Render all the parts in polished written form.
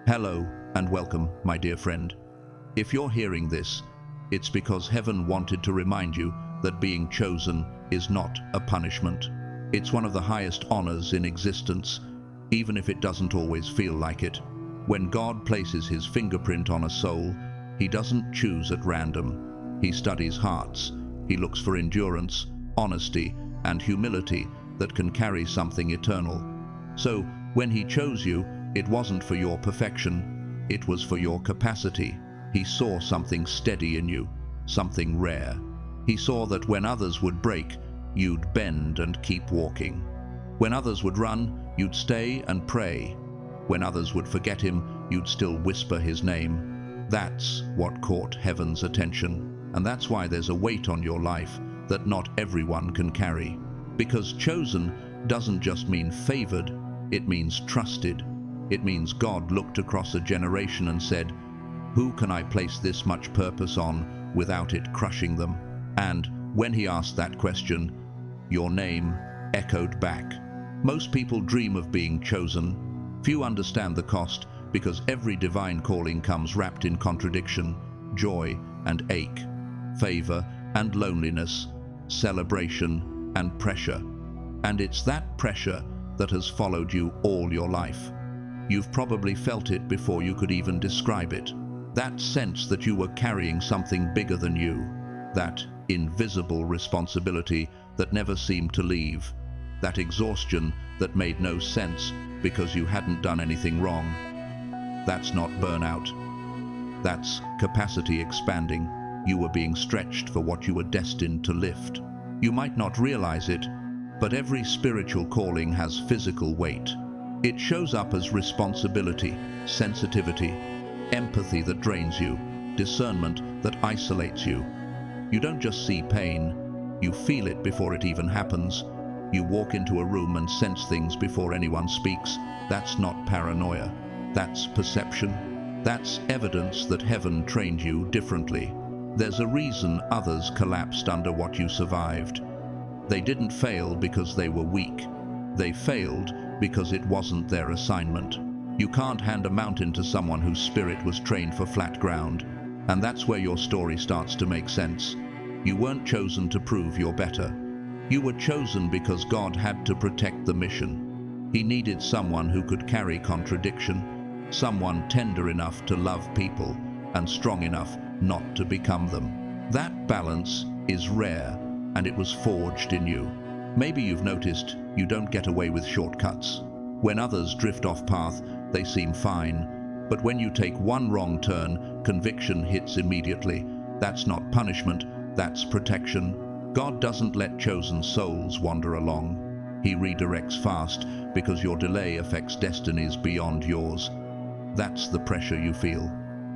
Hello and welcome, my dear friend. If you're hearing this, it's because heaven wanted to remind you that being chosen is not a punishment. It's one of the highest honors in existence, even if it doesn't always feel like it. When God places his fingerprint on a soul, he doesn't choose at random. He studies hearts. He looks for endurance, honesty, and humility that can carry something eternal. So, when he chose you, it wasn't for your perfection, it was for your capacity. He saw something steady in you, something rare. He saw that when others would break, you'd bend and keep walking. When others would run, you'd stay and pray. When others would forget him, you'd still whisper his name. That's what caught heaven's attention, and that's why there's a weight on your life that not everyone can carry. Because chosen doesn't just mean favored, it means trusted. It means God looked across a generation and said, "Who can I place this much purpose on without it crushing them?" And when he asked that question, your name echoed back. Most people dream of being chosen. Few understand the cost, because every divine calling comes wrapped in contradiction, joy and ache, favor and loneliness, celebration and pressure. And it's that pressure that has followed you all your life. You've probably felt it before you could even describe it. That sense that you were carrying something bigger than you. That invisible responsibility that never seemed to leave. That exhaustion that made no sense because you hadn't done anything wrong. That's not burnout. That's capacity expanding. You were being stretched for what you were destined to lift. You might not realize it, but every spiritual calling has physical weight. It shows up as responsibility, sensitivity, empathy that drains you, discernment that isolates you. You don't just see pain, you feel it before it even happens. You walk into a room and sense things before anyone speaks. That's not paranoia, that's perception. That's evidence that heaven trained you differently. There's a reason others collapsed under what you survived. They didn't fail because they were weak. They failed because it wasn't their assignment. You can't hand a mountain to someone whose spirit was trained for flat ground. And that's where your story starts to make sense. You weren't chosen to prove you're better. You were chosen because God had to protect the mission. He needed someone who could carry contradiction, someone tender enough to love people and strong enough not to become them. That balance is rare, and it was forged in you. Maybe you've noticed you don't get away with shortcuts. When others drift off path, they seem fine. But when you take one wrong turn, conviction hits immediately. That's not punishment, that's protection. God doesn't let chosen souls wander along. He redirects fast because your delay affects destinies beyond yours. That's the pressure you feel.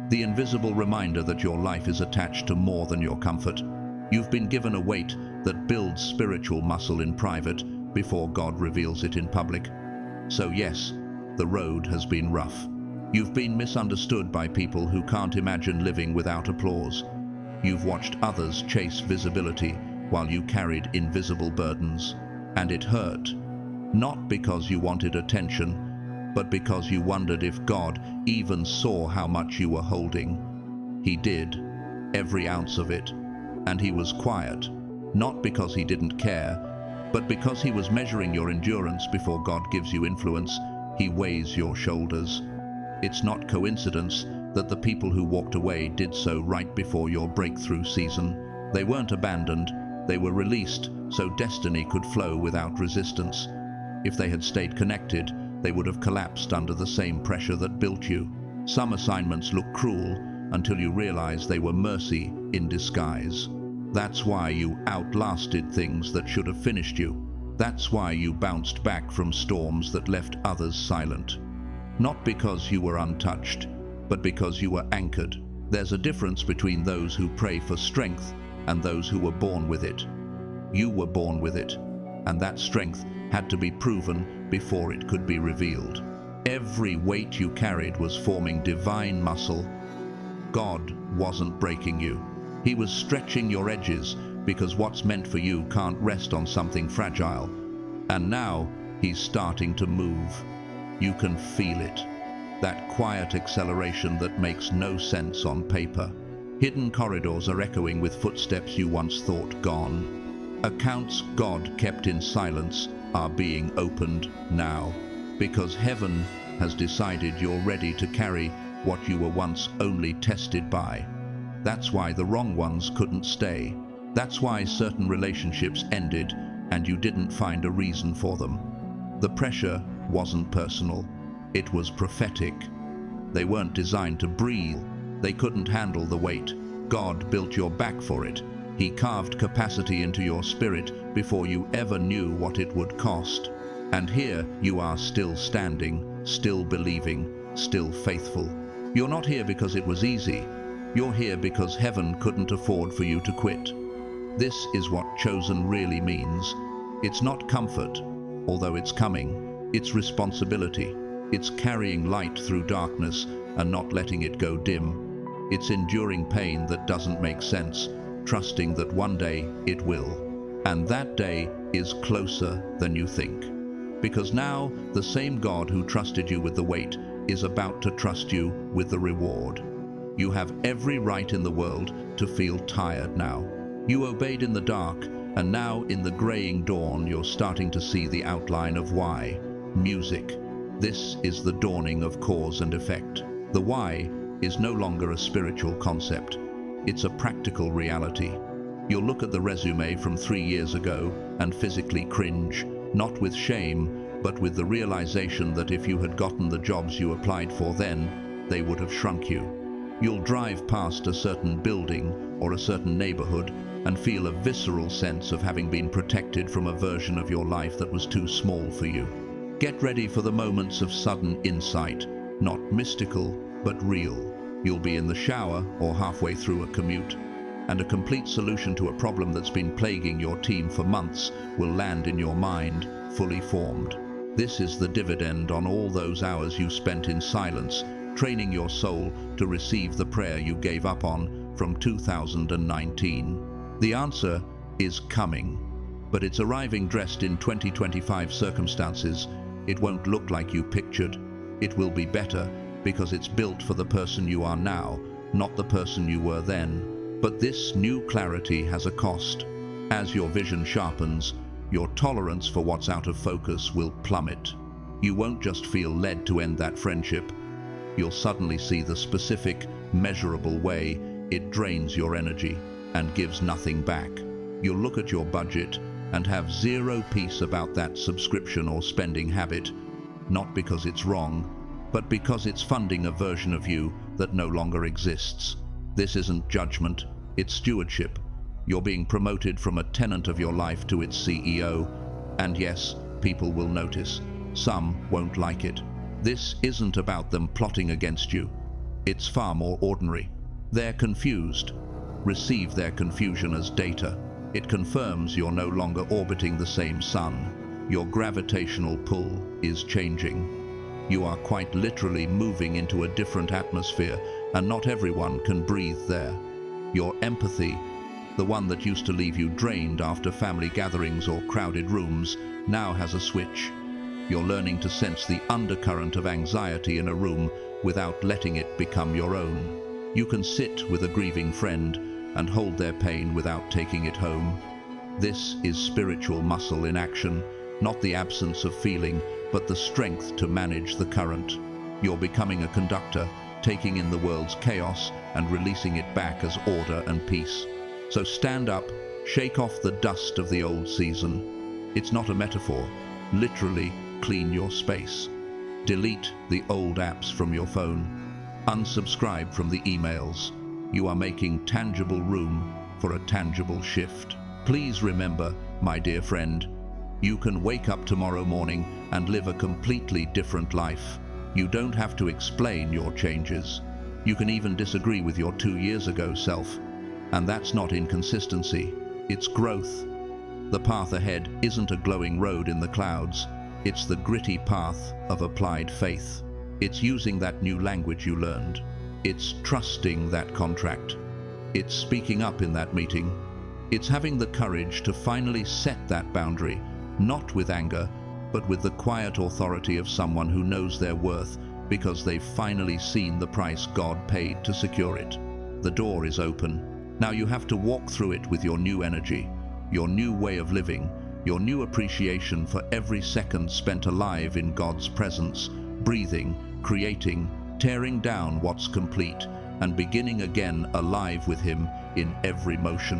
The invisible reminder that your life is attached to more than your comfort. You've been given a weight that builds spiritual muscle in private before God reveals it in public. So yes, the road has been rough. You've been misunderstood by people who can't imagine living without applause. You've watched others chase visibility while you carried invisible burdens. And it hurt. Not because you wanted attention, but because you wondered if God even saw how much you were holding. He did, every ounce of it. And he was quiet, not because he didn't care, but because he was measuring your endurance before God gives you influence. He weighs your shoulders. It's not coincidence that the people who walked away did so right before your breakthrough season. They weren't abandoned, they were released so destiny could flow without resistance. If they had stayed connected, they would have collapsed under the same pressure that built you. Some assignments look cruel until you realize they were mercy in disguise. That's why you outlasted things that should have finished you. That's why you bounced back from storms that left others silent. Not because you were untouched, but because you were anchored. There's a difference between those who pray for strength and those who were born with it. You were born with it, and that strength had to be proven before it could be revealed. Every weight you carried was forming divine muscle. God wasn't breaking you. He was stretching your edges, because what's meant for you can't rest on something fragile. And now he's starting to move. You can feel it. that quiet acceleration that makes no sense on paper. Hidden corridors are echoing with footsteps you once thought gone. Accounts God kept in silence are being opened now, because heaven has decided you're ready to carry what you were once only tested by. That's why the wrong ones couldn't stay. That's why certain relationships ended and you didn't find a reason for them. The pressure wasn't personal, it was prophetic. They weren't designed to breathe. They couldn't handle the weight. God built your back for it. He carved capacity into your spirit before you ever knew what it would cost. And here you are, still standing, still believing, still faithful. You're not here because it was easy. You're here because heaven couldn't afford for you to quit. This is what chosen really means. It's not comfort, although it's coming. It's responsibility. It's carrying light through darkness and not letting it go dim. It's enduring pain that doesn't make sense, trusting that one day it will. And that day is closer than you think. Because now, the same God who trusted you with the weight is about to trust you with the reward. You have every right in the world to feel tired now. You obeyed in the dark, and now in the graying dawn you're starting to see the outline of why. Music. This is the dawning of cause and effect. The why is no longer a spiritual concept. It's a practical reality. You'll look at the resume from 3 years ago and physically cringe, not with shame, but with the realization that if you had gotten the jobs you applied for then, they would have shrunk you. You'll drive past a certain building or a certain neighborhood and feel a visceral sense of having been protected from a version of your life that was too small for you. Get ready for the moments of sudden insight, not mystical, but real. You'll be in the shower or halfway through a commute, and a complete solution to a problem that's been plaguing your team for months will land in your mind, fully formed. This is the dividend on all those hours you spent in silence, training your soul to receive the prayer you gave up on from 2019. The answer is coming, but it's arriving dressed in 2025 circumstances. It won't look like you pictured. It will be better, because it's built for the person you are now, not the person you were then. But this new clarity has a cost. As your vision sharpens, your tolerance for what's out of focus will plummet. You won't just feel led to end that friendship. You'll suddenly see the specific, measurable way it drains your energy and gives nothing back. You'll look at your budget and have zero peace about that subscription or spending habit, not because it's wrong, but because it's funding a version of you that no longer exists. This isn't judgment, it's stewardship. You're being promoted from a tenant of your life to its CEO, and yes, people will notice. Some won't like it. This isn't about them plotting against you. It's far more ordinary. They're confused. Receive their confusion as data. It confirms you're no longer orbiting the same sun. Your gravitational pull is changing. You are quite literally moving into a different atmosphere, and not everyone can breathe there. Your empathy, the one that used to leave you drained after family gatherings or crowded rooms, now has a switch. You're learning to sense the undercurrent of anxiety in a room without letting it become your own. You can sit with a grieving friend and hold their pain without taking it home. This is spiritual muscle in action, not the absence of feeling, but the strength to manage the current. You're becoming a conductor, taking in the world's chaos and releasing it back as order and peace. So stand up, shake off the dust of the old season. It's not a metaphor. Literally, clean your space. Delete the old apps from your phone. Unsubscribe from the emails. You are making tangible room for a tangible shift. Please remember, my dear friend, you can wake up tomorrow morning and live a completely different life. You don't have to explain your changes. You can even disagree with your 2 years ago self. And that's not inconsistency, it's growth. The path ahead isn't a glowing road in the clouds. It's the gritty path of applied faith. It's using that new language you learned. It's trusting that contract. It's speaking up in that meeting. It's having the courage to finally set that boundary, not with anger, but with the quiet authority of someone who knows their worth because they've finally seen the price God paid to secure it. The door is open. Now you have to walk through it with your new energy, your new way of living, your new appreciation for every second spent alive in God's presence, breathing, creating, tearing down what's complete, and beginning again alive with Him in every motion.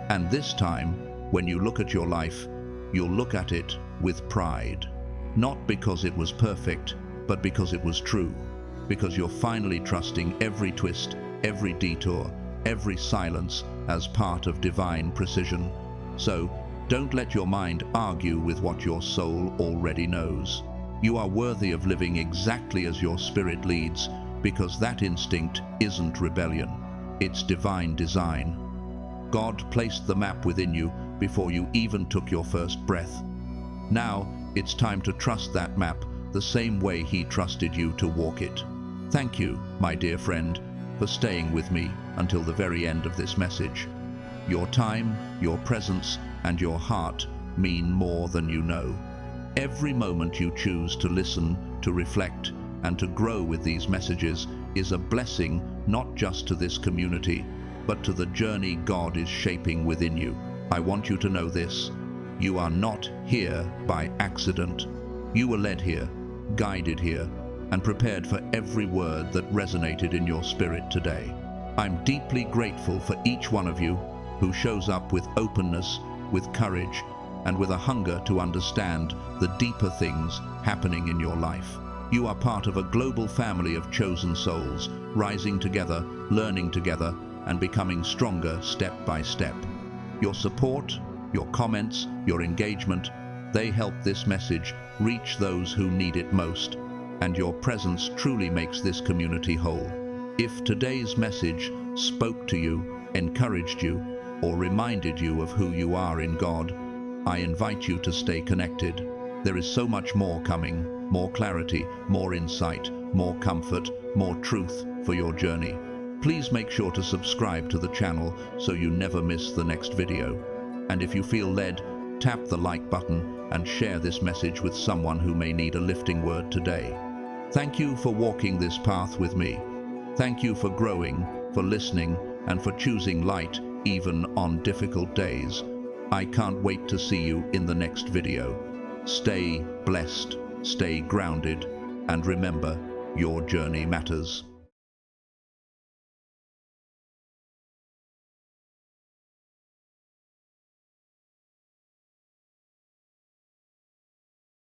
And this time, when you look at your life, you'll look at it with pride. Not because it was perfect, but because it was true. Because you're finally trusting every twist, every detour, every silence as part of divine precision. So, don't let your mind argue with what your soul already knows. You are worthy of living exactly as your spirit leads, because that instinct isn't rebellion. It's divine design. God placed the map within you before you even took your first breath. Now, it's time to trust that map the same way He trusted you to walk it. Thank you, my dear friend, for staying with me until the very end of this message. Your time, your presence, and your heart mean more than you know. Every moment you choose to listen, to reflect, and to grow with these messages is a blessing not just to this community, but to the journey God is shaping within you. I want you to know this: you are not here by accident. You were led here, guided here, and prepared for every word that resonated in your spirit today. I'm deeply grateful for each one of you who shows up with openness, with courage, and with a hunger to understand the deeper things happening in your life. You are part of a global family of chosen souls, rising together, learning together, and becoming stronger step by step. Your support, your comments, your engagement, they help this message reach those who need it most, and your presence truly makes this community whole. If today's message spoke to you, encouraged you, or reminded you of who you are in God, I invite you to stay connected. There is so much more coming, more clarity, more insight, more comfort, more truth for your journey. Please make sure to subscribe to the channel so you never miss the next video. And if you feel led, tap the like button and share this message with someone who may need a lifting word today. Thank you for walking this path with me. Thank you for growing, for listening, and for choosing light even on difficult days. I can't wait to see you in the next video. Stay blessed, stay grounded, and remember, your journey matters.